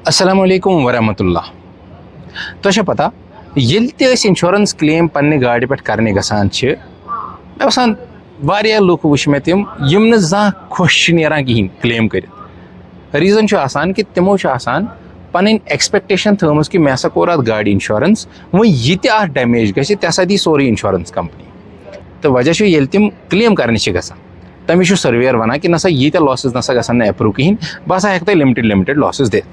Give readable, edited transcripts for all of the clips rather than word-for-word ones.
अस्सलामु अलैकुम वरहमतुल्लाह। तो पता ये इंश्योरेंस क्लेम पन्ने गाड़ी पे करने गसान मे बसान वारिया लुक वुच मे तिम यम न खुश नेरान कहीं क्लेम कर। रीज़न कि तिमो पन एक्सपेक्टेशन थमस कि मे हसा कोर गाड़ी इंश्योरेंस वो ये डैमेज गि तसा दी सोरे इंश्योरेंस कंपनी। तो वजह ये तिम क्लेम करने गसान तमिस सर्वेयर वन कि नसा ये लॉसेस नसा गसान अप्रूव कहीं बह हसा हेक लिमिटेड लॉसेस दे।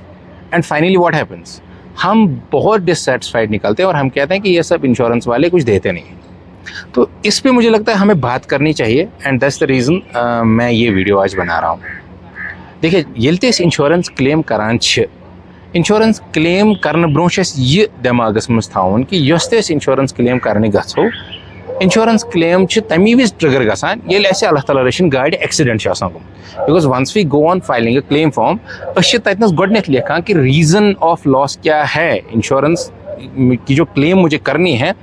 एंड फाइनली व्हाट हैपन्स, हम बहुत डिससेटिस्फाइड निकलते हैं और हम कहते हैं कि ये सब इंश्योरेंस वाले कुछ देते नहीं हैं। तो इस पे मुझे लगता है हमें बात करनी चाहिए एंड दैट्स द रीज़न मैं ये वीडियो आज बना रहा हूँ। देखिए ये इंश्योरेंस क्लेम करान इंश्योरेंस क्लेम करने ब्रोह ये दिमागस मज थावन कि यस इंश्योरेंस क्लेम करने गो इंश्योरेंस क्लेम तमी विज ट्रिगर गसान येल अल्लाह ताला रचिन गाड़ी एक्सीडेंट गुम। Because once we go on filing a claim form तथनस गोडनेथ लिखा कि रीज़न ऑफ लॉस क्या है, इंश्योरेंस की जो क्लेम मुझे करनी है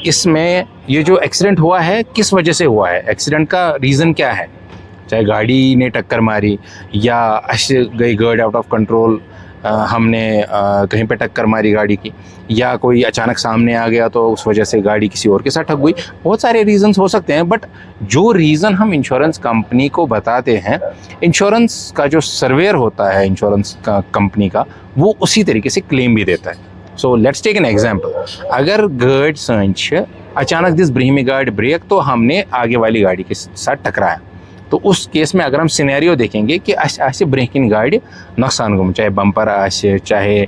इसमें ये जो एक्सीडेंट हुआ है किस वजह से हुआ है, एक्सीडेंट का रीज़न क्या है, चाहे गाड़ी ने टक्कर मारी या गई गाड़ी आउट ऑफ कंट्रोल, हमने कहीं पे टक्कर मारी गाड़ी की, या कोई अचानक सामने आ गया तो उस वजह से गाड़ी किसी और के साथ ठग गई। बहुत सारे रीज़न्स हो सकते हैं, बट जो रीज़न हम इंश्योरेंस कंपनी को बताते हैं, इंश्योरेंस का जो सर्वेयर होता है इंश्योरेंस का कंपनी का, वो उसी तरीके से क्लेम भी देता है। So let's take an example, अगर गाड़ी संच अचानक दिस ब्रीमी गाड़ी ब्रेक तो हमने आगे वाली गाड़ी के साथ टकराया, तो उस केस में अगर हम सिनेरियो देखेंगे कि ब्रेकिन गाड़ी नुकसान गुम, चाहे बम्पर आसे, चाहे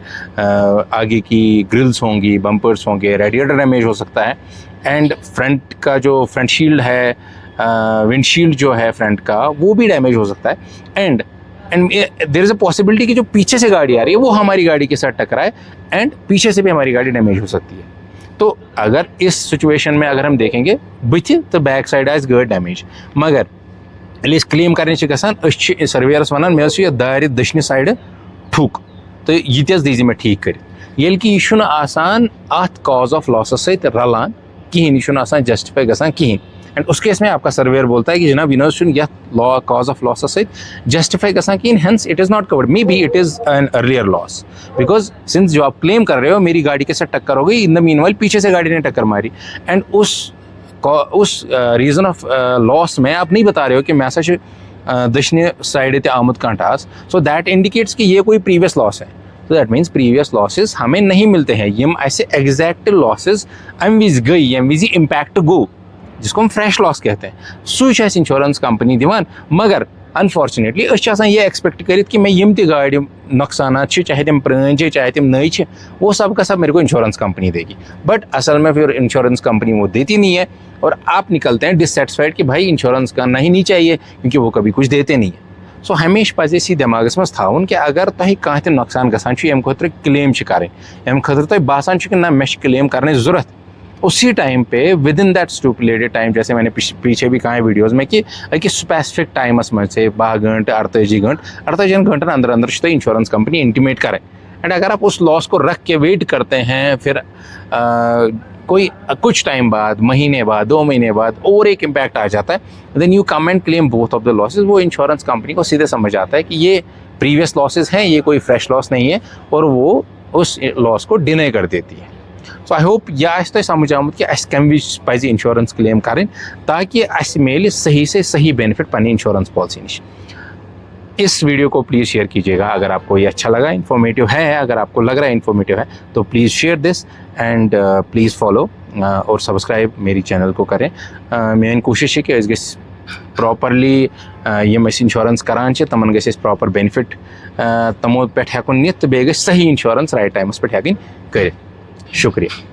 आगे की ग्रिल्स होंगी, बम्पर्स होंगे, रेडिएटर डैमेज हो सकता है, एंड फ्रंट का जो फ्रंट शील्ड है, विंडशील्ड जो है फ्रंट का वो भी डैमेज हो सकता है, and there is a possibility कि जो पीछे से गाड़ी आ रही है वो हमारी गाड़ी के साथ टकराए एंड पीछे से भी हमारी गाड़ी डैमेज हो सकती है। तो अगर इस सिचुएशन में अगर हम देखेंगे बुथ तो बैक साइड आज गाड़ी डैमेज, मगर इस क्लेम करने गसान सर्वेयरस वन मे यह दार दशनि साइड ठुक तो ये दीजिए मैं ठीक कर, ये कि यह आसान अत कॉज ऑफ लॉस सत रलान कहें, यह जस्टिफाई गसान कहें, एंड उस केस में आपका सर्वेयर बोलता है कि जनाब यह लॉ कॉज ऑफ लॉस सत जस्टिफाई गसान कहें, hence it is not covered, may be it is an earlier loss, because since जो आप क्लेम कर रहे हो मेरी गाड़ी के साथ टक्कर हो गई, इन द मीनवाइल पीछे से गाड़ी ने टक्कर मारी, एंड उस रीज़न ऑफ लॉस में आप नहीं बता रहे हो कि मैं दशने साइड आमुद कांटास, सो दैट इंडिकेट्स कि ये कोई प्रीवियस लॉस है। तो दैट मीन्स प्रीवियस लॉसेस हमें नहीं मिलते हैं, यम ऐसे एग्जैक्ट लॉसेस अम विज गई यम विज इम्पैक्ट गो, जिसको हम फ्रेश लॉस कहते हैं, सह इंश्योरेंस कंपनी दिवान। मगर अनफॉर्चुनेटली ये एक्सपेक्ट कर कि मैं यम गाड़ी नुकसान चाहे तम पुरान चाहे तम नई, वो सब का सब मेरे को इंश्योरेंस कंपनी देगी, बट असल में फिर इंश्योरेंस कंपनी वो देती नहीं है और आप निकलते हैं डिससेटिस्फाइड कि भाई इंश्योरेंस करना ही नहीं चाहिए क्योंकि वो कभी कुछ देते नहीं है। सो हमेशा पज यह दिमागस मज थावन कि अगर तुम कह नुकसान गसान अम खुद क्लेम करें, अम खुद तुम बासान कि ना मे क्लेम करने जरूरत, उसी टाइम पे विद इन दैट स्टूपुलेटेड टाइम, जैसे मैंने पीछे भी कहा है वीडियोज़ में कि स्पेसिफिक टाइमस में से 12 घंटे 48 घंटे अंदर अंदर इंश्योरेंस कंपनी इंटीमेट करें, एंड अगर आप उस लॉस को रख के वेट करते हैं, फिर कोई कुछ टाइम बाद, महीने बाद, 2 महीने बाद और एक इम्पैक्ट आ जाता है, then you come and claim both of the losses, वो इंश्योरेंस कंपनी को सीधे समझ आता है कि ये प्रीवियस लॉसेज हैं, ये कोई फ्रेश लॉस नहीं है, और वो उस लॉस को डिनाई कर देती है। सो आई होप यह तुम समझ आमुत कि कम विज पज इंश्योरेंस क्लेम करें ताकि मिले सही से सही बेनिफिट पन्नी इंश्योरेंस पॉलिसी निश। इस वीडियो को प्लीज़ शेयर कीजिएगा अगर आपको ये अच्छा लगा, इन्फॉर्मेटिव है, अगर आपको लग रहा है इन्फॉर्मेटिव है तो please share this and please follow और सब्सक्राइब मेरी चैनल को करें। मेन कोशिश है कि प्रॉपरली यम इंश्योरेंस करान तमन गस प्रॉपर बेनिफिट तमो पे हेकुन नित बे सही इंश्योरेंस राइट टाइमस पे हेकन कर। शुक्रिया।